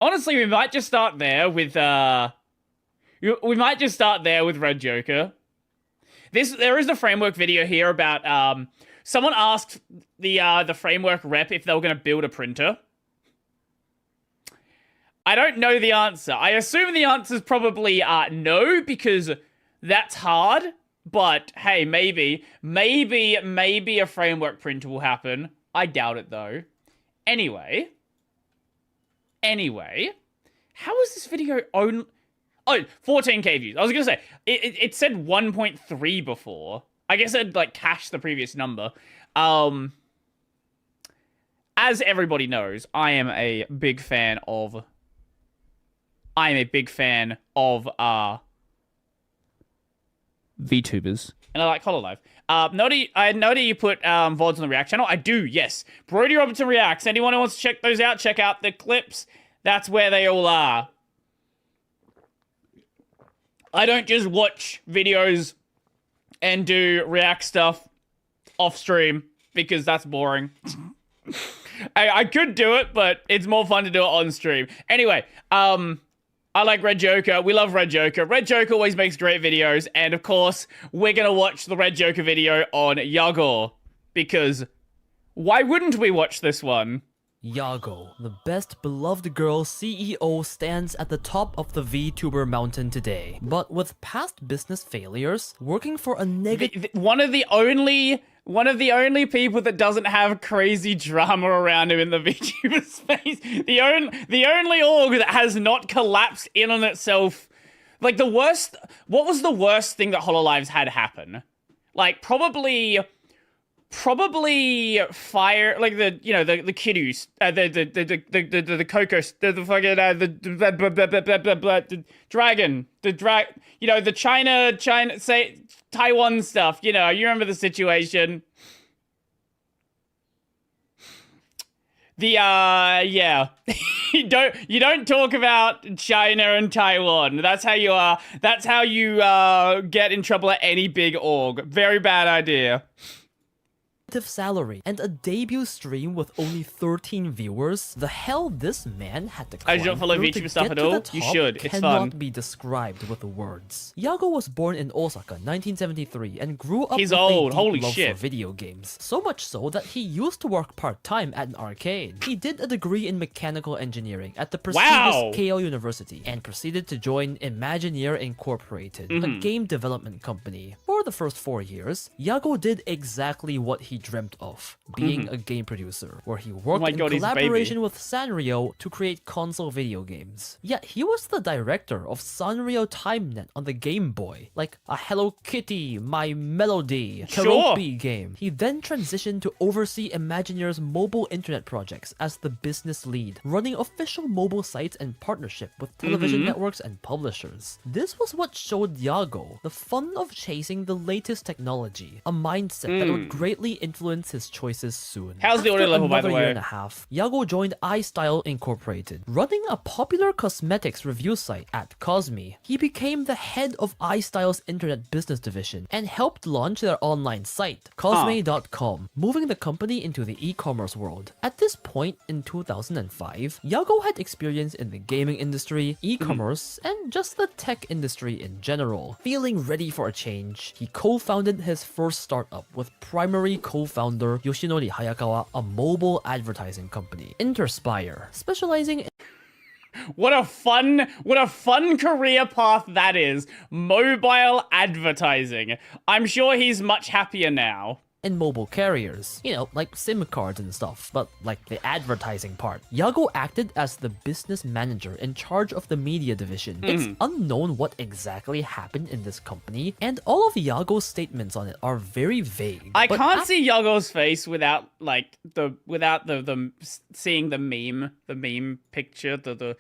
Honestly, we might just start there with Red Joker. There is a framework video here about someone asked the framework rep if they were going to build a printer. I don't know the answer. I assume the answer is probably no, because that's hard. But hey, maybe a framework printer will happen. I doubt it though. Anyway, how is this video only? Oh, 14K views. I was gonna say it said 1.3 before. I guess I'd like cached the previous number. As everybody knows, I am a big fan of VTubers. And I like Hololive. I know that you put VODs on the React channel. I do, yes. Brodie Robertson Reacts. Anyone who wants to check those out, check out the clips. That's where they all are. I don't just watch videos and do React stuff off stream because that's boring. I could do it, but it's more fun to do it on stream. Anyway, I like Red Joker. We love Red Joker. Red Joker always makes great videos. And of course, we're going to watch the Red Joker video on Yago. Because why wouldn't we watch this one? Yago, the best beloved girl CEO, stands at the top of the VTuber mountain today. But with past business failures, working for a negative... One of the only people that doesn't have crazy drama around him in the VTuber space. The only org that has not collapsed in on itself. Like the worst... What was the worst thing that Hololive's had happen? Like probably fire, like the kiddies, the cocos, the fucking the dragon, the China say Taiwan stuff. You remember the situation. Yeah. you don't talk about China and Taiwan. That's how you get in trouble at any big org. Very bad idea. Salary and a debut stream with only 13 viewers. The hell this man had to climb I don't follow through VTuber to stuff get at to all. the top You should. It's cannot fun. be described with words. Yago was born in Osaka, 1973, and grew up He's with old. a deep Holy love shit. for video games. So much so that he used to work part-time at an arcade. He did a degree in mechanical engineering at the prestigious Wow. Keio University and proceeded to join Imagineer Incorporated, a game development company. For the first 4 years, Yago did exactly what he dreamt of. Being a game producer, where he worked in collaboration with Sanrio to create console video games. Yet he was the director of Sanrio TimeNet on the Game Boy, like a Hello Kitty, My Melody, karaoke game. He then transitioned to oversee Imagineer's mobile internet projects as the business lead, running official mobile sites in partnership with television networks and publishers. This was what showed Yago the fun of chasing the latest technology, a mindset that would greatly influence his choices soon. How's the audio level, by the way? After another year and a half, Yago joined iStyle Incorporated, running a popular cosmetics review site at Cosme. He became the head of iStyle's internet business division and helped launch their online site, Cosme.com, moving the company into the e-commerce world. At this point in 2005, Yago had experience in the gaming industry, e-commerce, and just the tech industry in general. Feeling ready for a change, he co-founded his first startup with primary co-founder Yoshinori Hayakawa, a mobile advertising company, Interspire, specializing in What a fun career path that is. Mobile advertising. I'm sure he's much happier now. mobile carriers. Like SIM cards and stuff, but like the advertising part. Yago acted as the business manager in charge of the media division. It's unknown what exactly happened in this company, and all of Yago's statements on it are very vague. I can't see Yago's face without the seeing the meme picture, the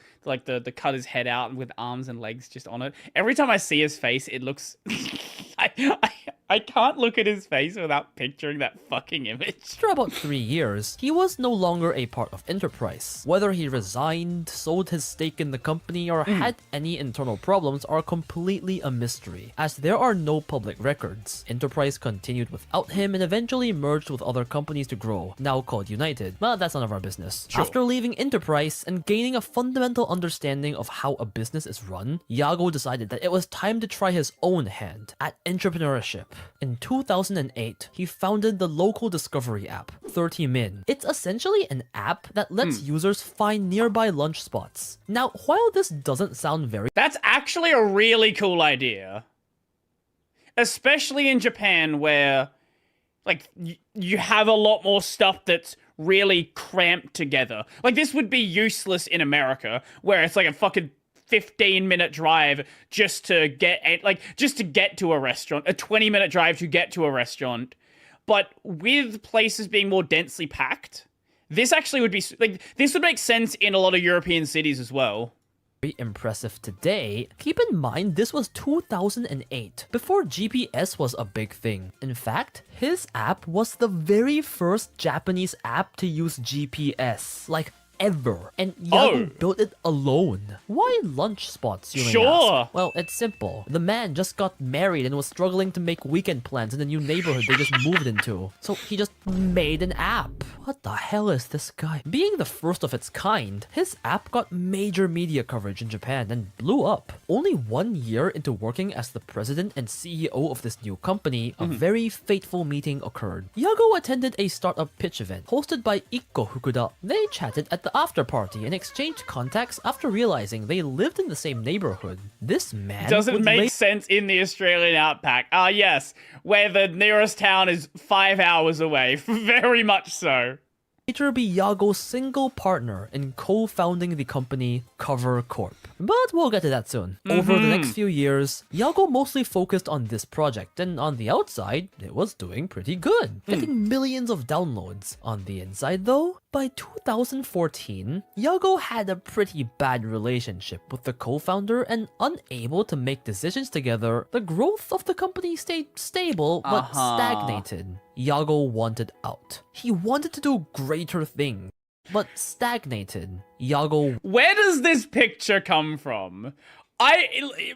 cut his head out with arms and legs just on it. Every time I see his face, it looks I can't look at his face without picturing that fucking image. After about 3 years, he was no longer a part of Enterprise. Whether he resigned, sold his stake in the company, or had any internal problems are completely a mystery, as there are no public records. Enterprise continued without him and eventually merged with other companies to grow, now called United. Well, that's none of our business. Sure. After leaving Enterprise and gaining a fundamental understanding of how a business is run, Yago decided that it was time to try his own hand at entrepreneurship. In 2008, he founded the local discovery app, 30min. It's essentially an app that lets users find nearby lunch spots. Now, while this doesn't sound very... That's actually a really cool idea. Especially in Japan where, like, you have a lot more stuff that's really cramped together. Like, this would be useless in America, where it's like a fucking 15-minute drive just to get to a restaurant, a 20-minute drive to get to a restaurant. But with places being more densely packed, this actually would be like, this would make sense in a lot of European cities as well. Very impressive today. Keep in mind this was 2008, before GPS was a big thing. In fact, his app was the very first Japanese app to use GPS. Like, ever. And Yago built it alone. Why lunch spots, you may ask? Well, it's simple. The man just got married and was struggling to make weekend plans in the new neighborhood they just moved into. So he just made an app. What the hell is this guy? Being the first of its kind, his app got major media coverage in Japan and blew up. Only 1 year into working as the president and CEO of this new company, a very fateful meeting occurred. Yago attended a startup pitch event hosted by Ikko Fukuda. They chatted at the after party and exchanged contacts after realizing they lived in the same neighborhood. This man doesn't make sense in the Australian outback. Yes, where the nearest town is 5 hours away. Very much so. Later be Yago's single partner in co-founding the company Cover Corp. But we'll get to that soon. Over the next few years, Yago mostly focused on this project, and on the outside, it was doing pretty good, getting millions of downloads. On the inside though, by 2014, Yago had a pretty bad relationship with the co-founder, and unable to make decisions together, the growth of the company stayed stable but stagnated. Yago wanted out. He wanted to do greater things, but stagnated. Yago... Where does this picture come from?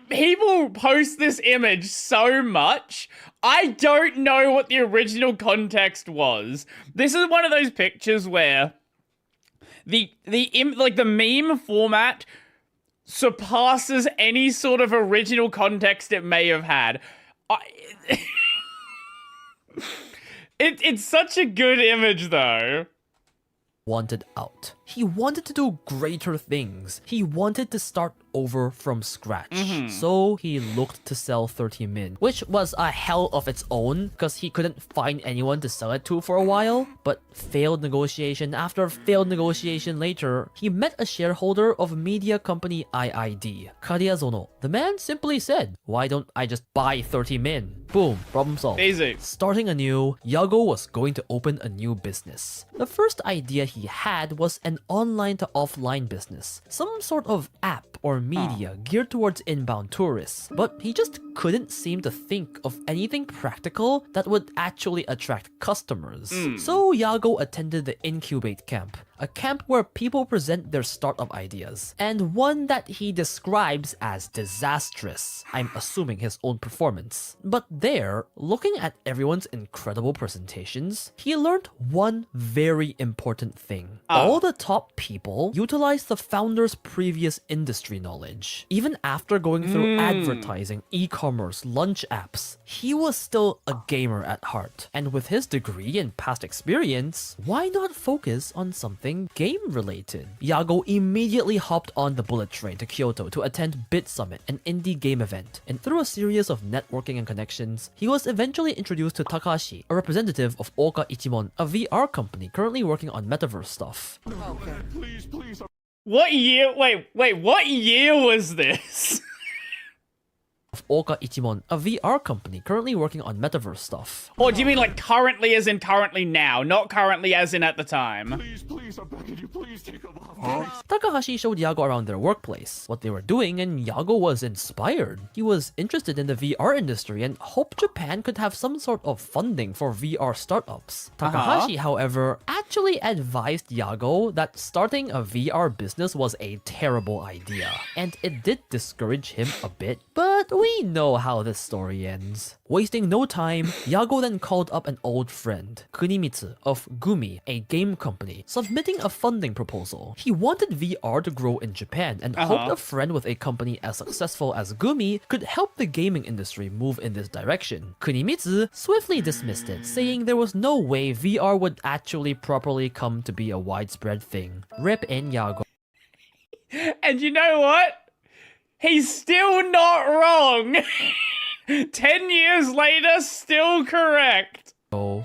People post this image so much, I don't know what the original context was. This is one of those pictures where the meme format surpasses any sort of original context it may have had. It's such a good image, though. Wanted out. He wanted to do greater things. He wanted to start over from scratch. So he looked to sell 30min, which was a hell of its own because he couldn't find anyone to sell it to for a while. But failed negotiation after failed negotiation later, he met a shareholder of media company IID, Kariazono. The man simply said, "Why don't I just buy 30min?" Boom, problem solved. Easy. Starting anew, Yago was going to open a new business. The first idea he had was an online to offline business, some sort of app or media geared towards inbound tourists, but he just couldn't seem to think of anything practical that would actually attract customers. So Yago attended the Incubate camp, a camp where people present their startup ideas, and one that he describes as disastrous. I'm assuming his own performance. But there, looking at everyone's incredible presentations, he learned one very important thing. All the top people utilized the founder's previous industry knowledge. Even after going through advertising, e-commerce, lunch apps, he was still a gamer at heart. And with his degree and past experience, why not focus on something game-related? Yago immediately hopped on the bullet train to Kyoto to attend Bit Summit, an indie game event, and through a series of networking and connections, he was eventually introduced to Takashi, a representative of Oka Ichimon, a VR company currently working on metaverse stuff. What year? Wait, what year was this? of Oka Ichimon, a VR company currently working on metaverse stuff. Or do you mean like currently as in currently now, not currently as in at the time? Please, I'm begging you, please take them off. Takahashi showed Yago around their workplace, what they were doing, and Yago was inspired. He was interested in the VR industry and hoped Japan could have some sort of funding for VR startups. Takahashi, however, actually advised Yago that starting a VR business was a terrible idea, and it did discourage him a bit, but we know how this story ends. Wasting no time, Yago then called up an old friend, Kunimitsu of Gumi, a game company, submitting a funding proposal. He wanted VR to grow in Japan and hoped a friend with a company as successful as Gumi could help the gaming industry move in this direction. Kunimitsu swiftly dismissed it, saying there was no way VR would actually properly come to be a widespread thing. Rip in Yago. And you know what? He's still not wrong. 10 years later, still correct.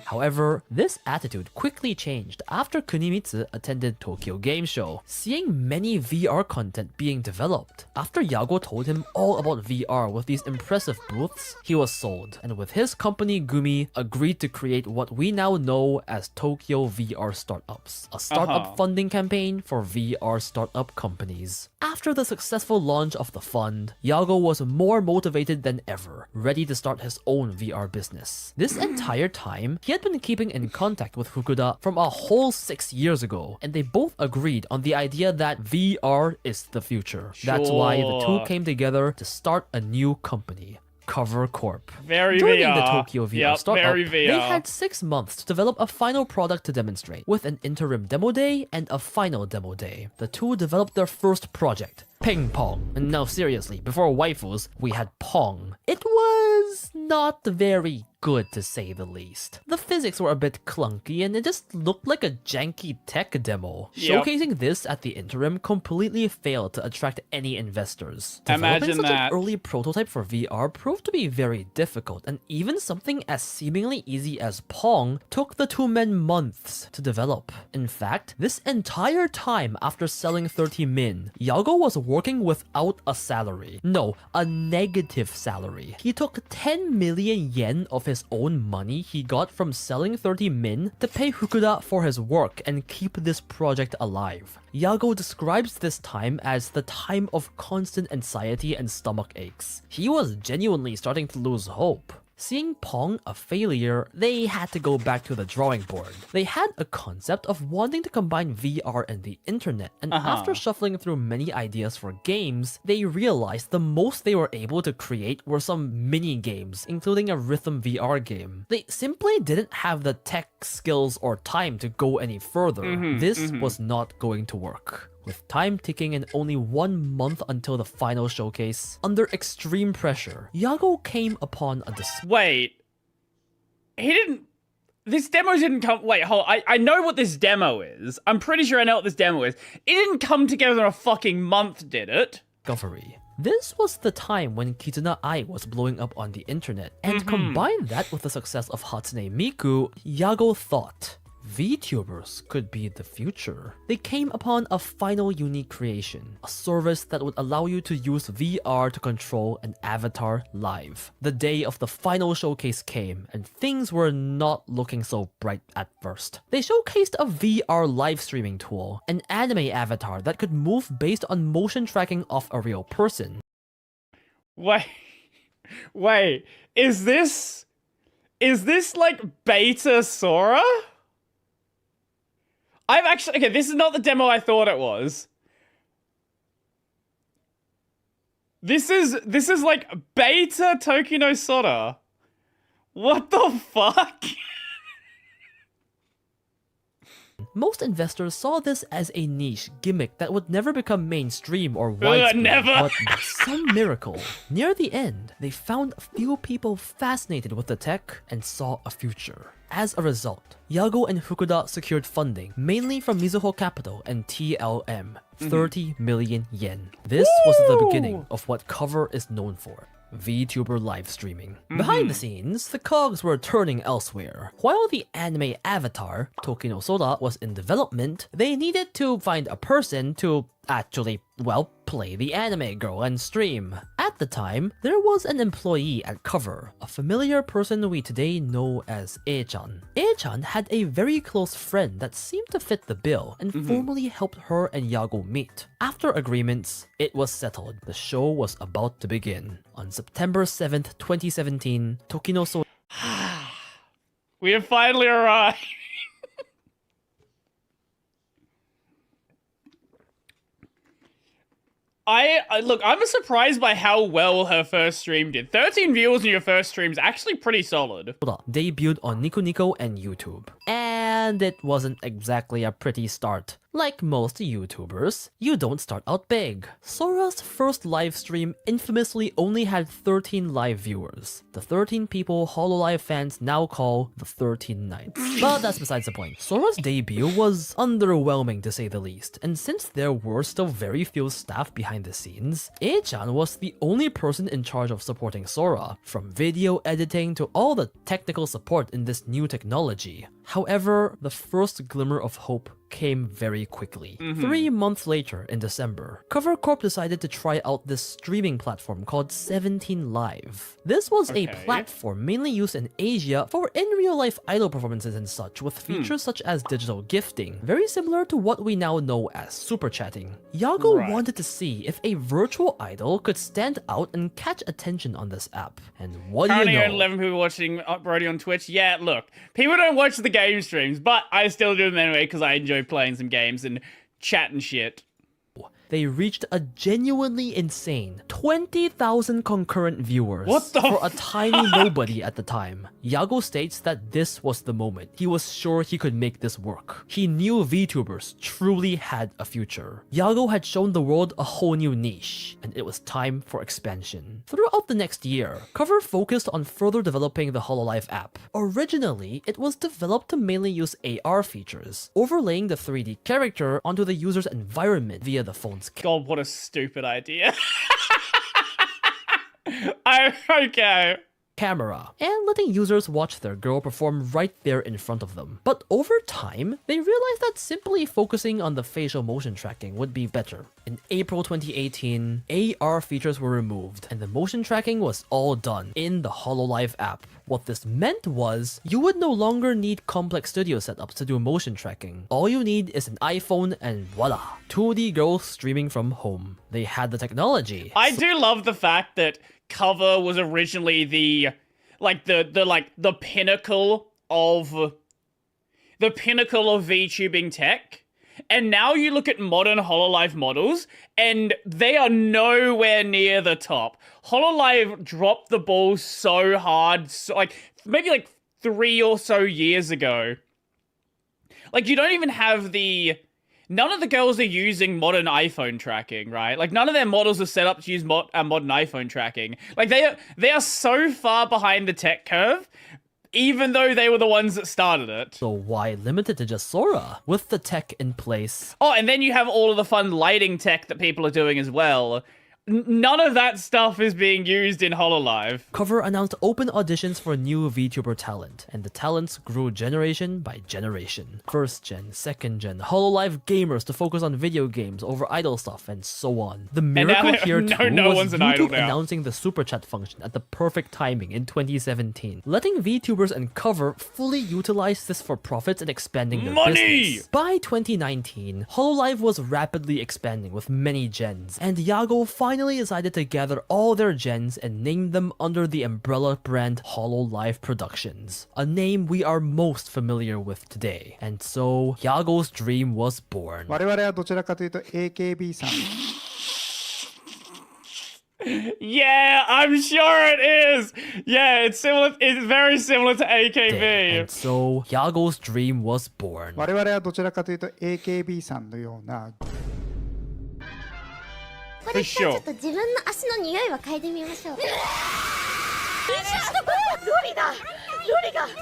However, this attitude quickly changed after Kunimitsu attended Tokyo Game Show, seeing many VR content being developed. After Yago told him all about VR with these impressive booths, he was sold, and with his company Gumi, agreed to create what we now know as Tokyo VR Startups, a startup funding campaign for VR startup companies. After the successful launch of the fund, Yago was more motivated than ever, ready to start his own VR business. This entire time, he had been keeping in contact with Fukuda from a whole 6 years ago, and they both agreed on the idea that VR is the future. That's why the two came together to start a new company, Cover Corp. Very Joining VR. the Tokyo VR startup, very VR. they had 6 months to develop a final product to demonstrate, with an interim demo day and a final demo day. The two developed their first project, Ping Pong. And now seriously, before waifus, we had Pong. It was not very good to say the least. The physics were a bit clunky and it just looked like a janky tech demo. Yep. Showcasing this at the interim completely failed to attract any investors. Imagine Developing such that. an early prototype for VR proved to be very difficult, and even something as seemingly easy as Pong took the two men months to develop. In fact, this entire time after selling 30 min, Yago was working without a salary. No, a negative salary. He took 10 million yen of his own money he got from selling 30 min to pay Fukuda for his work and keep this project alive. Yago describes this time as the time of constant anxiety and stomach aches. He was genuinely starting to lose hope. Seeing Pong a failure, they had to go back to the drawing board. They had a concept of wanting to combine VR and the internet, and after shuffling through many ideas for games, they realized the most they were able to create were some mini games, including a rhythm VR game. They simply didn't have the tech skills or time to go any further. This was not going to work. With time ticking and only 1 month until the final showcase, under extreme pressure, Yago came upon a Wait. He didn't... This demo didn't come... Wait, hold on. I know what this demo is. I'm pretty sure I know what this demo is. It didn't come together in a fucking month, did it? discovery. This was the time when Kizuna Ai was blowing up on the internet, and combine that with the success of Hatsune Miku, Yago thought VTubers could be the future. They came upon a final unique creation, a service that would allow you to use VR to control an avatar live. The day of the final showcase came, and things were not looking so bright at first. They showcased a VR live streaming tool, an anime avatar that could move based on motion tracking of a real person. Wait, is this like beta Sora? I've actually, okay, this is not the demo I thought it was. This is like beta Tokino Sora. What the fuck? Most investors saw this as a niche gimmick that would never become mainstream or widespread. Never. But by some miracle, near the end, they found a few people fascinated with the tech and saw a future. As a result, Yago and Fukuda secured funding, mainly from Mizuho Capital and TLM, 30 million yen. This was the beginning of what Cover is known for. VTuber live streaming. Behind the scenes, the cogs were turning elsewhere. While the anime avatar, Tokino Soda, was in development, they needed to find a person to actually, well, play the anime girl and stream. At the time, there was an employee at Cover, a familiar person we today know as A-chan. A-chan had a very close friend that seemed to fit the bill and formally helped her and Yago meet. After agreements, it was settled. The show was about to begin. On September 7th, 2017, Tokino So... We have finally arrived. Look, I'm surprised by how well her first stream did. 13 viewers in your first stream is actually pretty solid. Debuted on Nico Nico and YouTube. And it wasn't exactly a pretty start. Like most YouTubers, you don't start out big. Sora's first live stream infamously only had 13 live viewers. The 13 people Hololive fans now call the 13 Knights. But that's besides the point. Sora's debut was underwhelming to say the least, and since there were still very few staff behind the scenes, A-chan was the only person in charge of supporting Sora, from video editing to all the technical support in this new technology. However, the first glimmer of hope came very quickly. 3 months later, in December, Cover Corp decided to try out this streaming platform called 17 Live. This was a platform mainly used in Asia for in-real-life idol performances and such, with features such as digital gifting, very similar to what we now know as super chatting. Yago wanted to see if a virtual idol could stand out and catch attention on this app. And what do you know? 11 people watching Brodie on Twitch. Yeah, look, people don't watch the game streams, but I still do them anyway because I enjoy playing some games and chatting shit. They reached a genuinely insane 20,000 concurrent viewers for a tiny nobody at the time. Yago states that this was the moment. He was sure he could make this work. He knew VTubers truly had a future. Yago had shown the world a whole new niche, and it was time for expansion. Throughout the next year, Cover focused on further developing the Hololive app. Originally, it was developed to mainly use AR features, overlaying the 3D character onto the user's environment via the phone. God, what a stupid idea. Okay. Camera, and letting users watch their girl perform right there in front of them. But over time, they realized that simply focusing on the facial motion tracking would be better. In April 2018, AR features were removed, and the motion tracking was all done in the Hololive app. What this meant was, you would no longer need complex studio setups to do motion tracking. All you need is an iPhone and voila, 2D girls streaming from home. They had the technology. I do love the fact that Cover was originally the pinnacle of VTubing tech. And now you look at modern Hololive models, and they are nowhere near the top. Hololive dropped the ball so hard, maybe 3 or so years ago. Like, you don't even have none of the girls are using modern iPhone tracking, right? Like, none of their models are set up to use modern iPhone tracking. Like, they are so far behind the tech curve, even though they were the ones that started it. So why limit it to just Sora? With the tech in place. Oh, and then you have all of the fun lighting tech that people are doing as well. None of that stuff is being used in Hololive. Cover announced open auditions for new VTuber talent, and the talents grew generation by generation. First gen, second gen, Hololive gamers to focus on video games over idol stuff, and so on. The miracle here too was YouTube announcing the super chat function at the perfect timing in 2017, letting VTubers and Cover fully utilize this for profits and expanding their business. By 2019, Hololive was rapidly expanding with many gens, and Yago finally decided to gather all their gens and name them under the umbrella brand Hololive Productions, a name we are most familiar with today. And so, Yago's dream was born. 我々はどちらかというと AKB さん。 Yeah, I'm sure it is. Yeah, it's very similar to AKB. And so, Yago's dream was born. 我々はどちらかというと AKB さんのような。 これちょっと自分の足の匂いは嗅いでみましょう。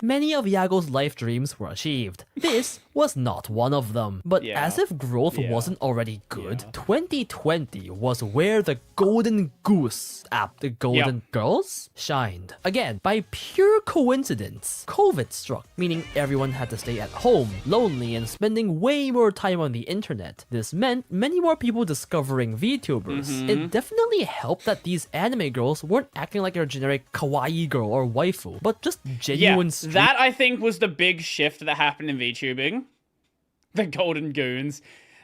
Many of Yago's life dreams were achieved. This was not one of them. But Yeah. as if growth Yeah. wasn't already good, Yeah. 2020 was where the Golden Goose app, the Golden Girls, shined. Again, by pure coincidence, COVID struck, meaning everyone had to stay at home, lonely, and spending way more time on the internet. This meant many more people discovering VTubers. It definitely helped that these anime girls weren't acting like your generic kawaii girl or waifu, but just genuine That I think was the big shift that happened in VTubing. The Golden Goons.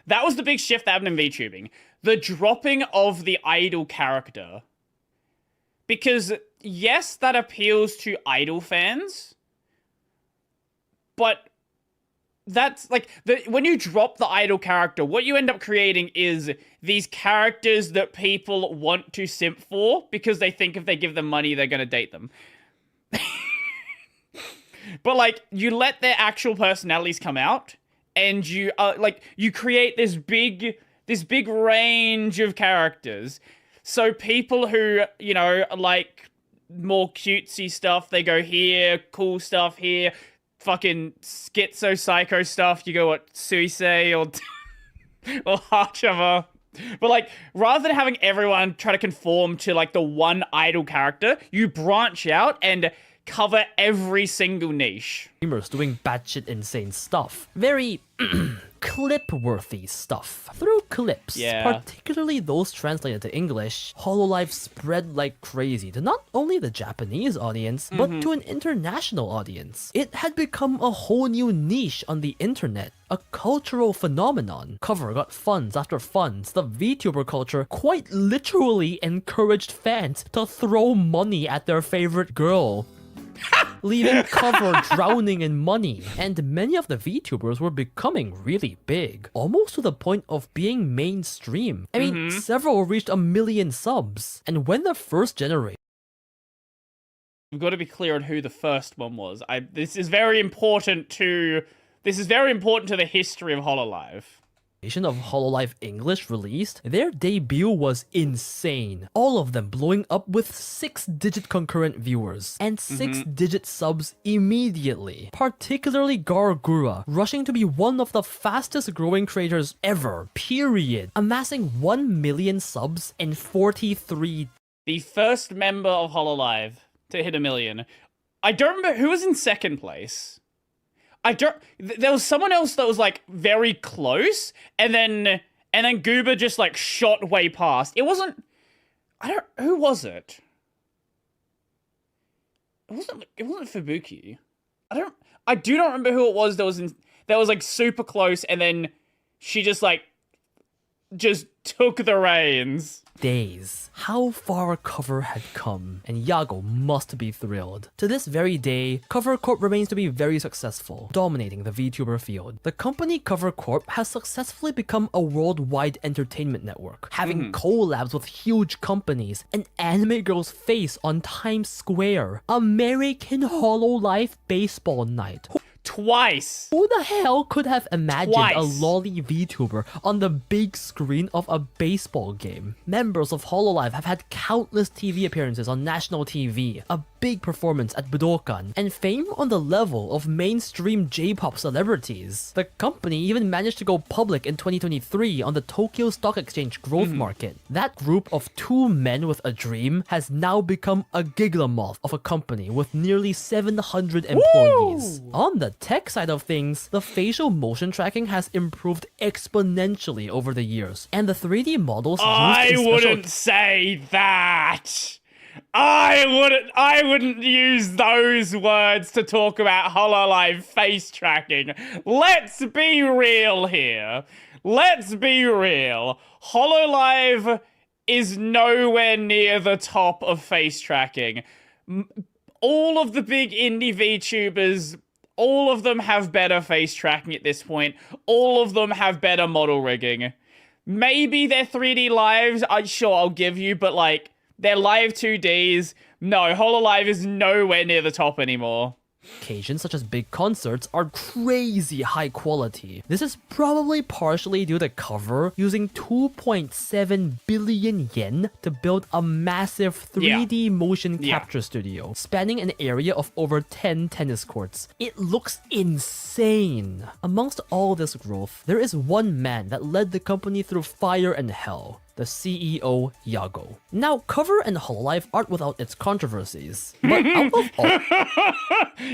That was the big shift that happened in VTubing. The dropping of the idol character. Because, yes, that appeals to idol fans. But that's like when you drop the idol character, what you end up creating is these characters that people want to simp for because they think if they give them money, they're going to date them. But like, you let their actual personalities come out, and you you create this big range of characters. So people who, you know, like more cutesy stuff, they go here, cool stuff here, fucking schizo psycho stuff, you go what, Suisei or or Hachiver. But like, rather than having everyone try to conform to like the one idol character, you branch out and cover every single niche. Streamers doing batshit insane stuff. Very clip-worthy stuff. Through clips, particularly those translated to English, Hololive spread like crazy to not only the Japanese audience, but to an international audience. It had become a whole new niche on the internet, a cultural phenomenon. Cover got funds after funds. The VTuber culture quite literally encouraged fans to throw money at their favorite girl, leaving Cover drowning in money. And many of the VTubers were becoming really big, almost to the point of being mainstream. I mean, several reached 1 million subs. And when the first generation We've got to be clear on who the first one was. This is very important to the history of Hololive. of Hololive English released, their debut was insane. All of them blowing up with 6-digit concurrent viewers and 6-digit subs immediately. Particularly Gargura, rushing to be one of the fastest growing creators ever, period. Amassing 1 million subs in 43 The first member of Hololive to hit 1 million. I don't remember who was in second place. There was someone else that was like very close, and then Goober just like shot way past. It wasn't. Who was it? It wasn't Fubuki. I do not remember who it was that was like super close, and then she just took the reins. days. How far Cover had come, and Yago must be thrilled. To this very day, Cover Corp remains to be very successful, dominating the VTuber field. The company Cover Corp has successfully become a worldwide entertainment network, having collabs with huge companies, an anime girl's face on Times Square, American Hololive Baseball Night. Twice. Who the hell could have imagined a Twice. lolly VTuber on the big screen of a baseball game? Members of Hololive have had countless TV appearances on national TV, a big performance at Budokan, and fame on the level of mainstream J-pop celebrities. The company even managed to go public in 2023 on the Tokyo Stock Exchange growth market. That group of two men with a dream has now become a gigamoth of a company with nearly 700 employees. On the tech side of things, the facial motion tracking has improved exponentially over the years, and the 3D models I used in wouldn't say that. I wouldn't use those words to talk about Hololive face tracking. Let's be real here. Let's be real. Hololive is nowhere near the top of face tracking. All of the big indie VTubers, all of them have better face tracking at this point. All of them have better model rigging. Maybe their 3D lives, sure, I'll give you, but like, their live 2Ds, no, Hololive is nowhere near the top anymore. Occasions such as big concerts are crazy high quality. This is probably partially due to Cover using 2.7 billion yen to build a massive 3D motion capture studio spanning an area of over 10 tennis courts. It looks insane. Amongst all this growth, there is one man that led the company through fire and hell. The CEO, Yago. Now, Cover and Hololive aren't without its controversies, but out of all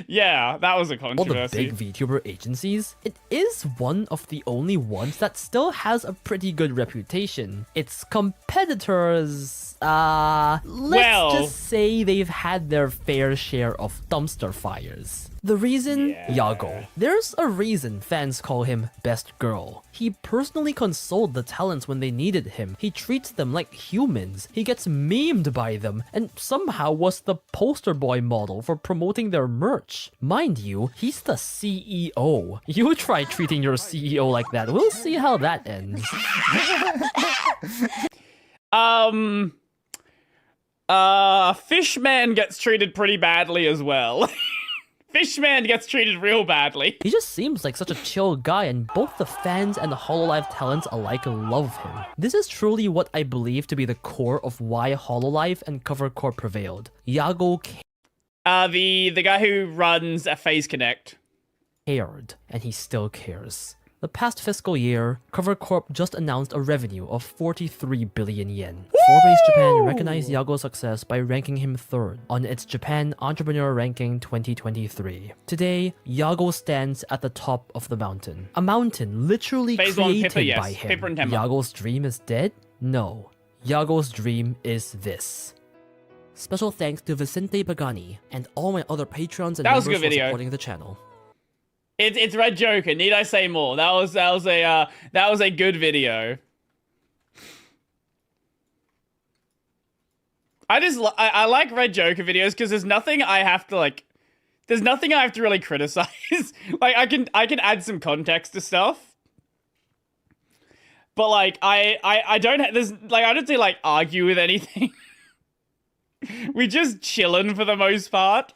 Yeah, that was a the controversy. big VTuber agencies, it is one of the only ones that still has a pretty good reputation. Its competitors, let's just say they've had their fair share of dumpster fires. The reason? Yago. There's a reason fans call him Best Girl. He personally consoled the talents when they needed him. He treats them like humans. He gets memed by them, and somehow was the poster boy model for promoting their merch. Mind you, he's the CEO. You try treating your CEO like that. We'll see how that ends. Fishman gets treated pretty badly as well. Fishman gets treated real badly. He just seems like such a chill guy, and both the fans and the Hololive talents alike love him. This is truly what I believe to be the core of why Hololive and Cover Corp prevailed. Yago The guy who runs a Phase Connect. cared, and he still cares. The past fiscal year, Cover Corp just announced a revenue of 43 billion yen. Forbes Japan recognized Yago's success by ranking him third on its Japan Entrepreneur Ranking 2023. Today, Yago stands at the top of the mountain. A mountain literally Phase one, created Pippa, yes. by him. Pippa and Temma. Yago's dream is dead? No. Yago's dream is this. Special thanks to Vicente Pagani and all my other patrons and That was members a good for video. supporting the channel. It's Red Joker. Need I say more? That was a good video. I like Red Joker videos because there's nothing I have to really criticize. Like I can add some context to stuff. But like I don't argue with anything. We just chillin' for the most part.